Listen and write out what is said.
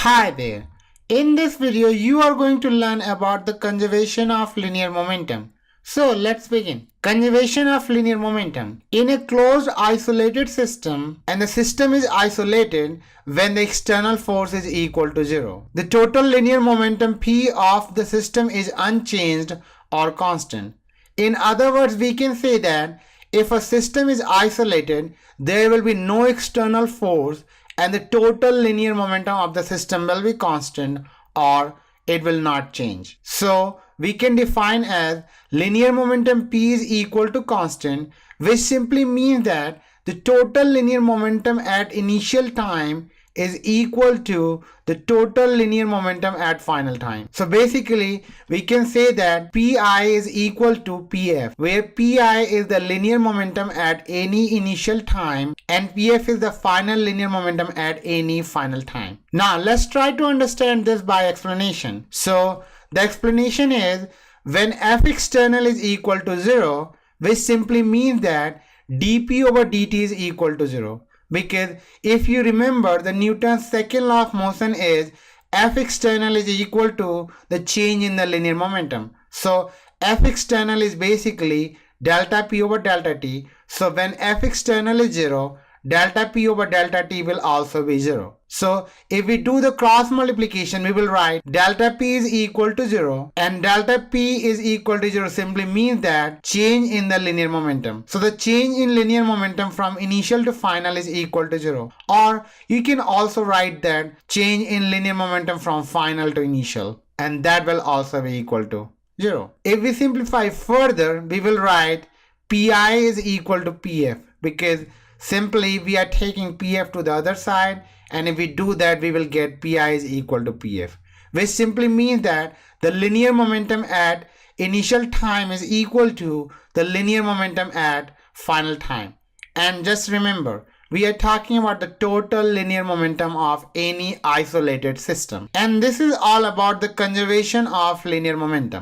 Hi there. In this video, you are going to learn about the conservation of linear momentum. So let's begin. Conservation of linear momentum. In a closed isolated system, and the system is isolated when the external force is equal to 0. The total linear momentum P of the system is unchanged or constant. In other words, we can say that if a system is isolated, there will be no external force and the total linear momentum of the system will be constant or it will not change. So we can define as linear momentum P is equal to constant, which simply means that the total linear momentum at initial time is equal to the total linear momentum at final time. So basically we can say that Pi is equal to Pf, where Pi is the linear momentum at any initial time and Pf is the final linear momentum at any final time. Now let's try to understand this by explanation. So the explanation is when F external is equal to 0, which simply means that dP over dt is equal to 0. Because if you remember, the Newton's second law of motion is F external is equal to the change in the linear momentum. So F external is basically delta P over delta T. So when F external is 0, delta P over delta T will also be 0. So if we do the cross multiplication, we will write delta P is equal to 0 and delta P is equal to 0 simply means that change in the linear momentum. So the change in linear momentum from initial to final is equal to 0. Or you can also write that change in linear momentum from final to initial, and that will also be equal to 0. If we simplify further, we will write Pi is equal to Pf, because simply we are taking Pf to the other side, and if we do that we will get Pi is equal to Pf, which simply means that the linear momentum at initial time is equal to the linear momentum at final time. And just remember, we are talking about the total linear momentum of any isolated system. And this is all about the conservation of linear momentum.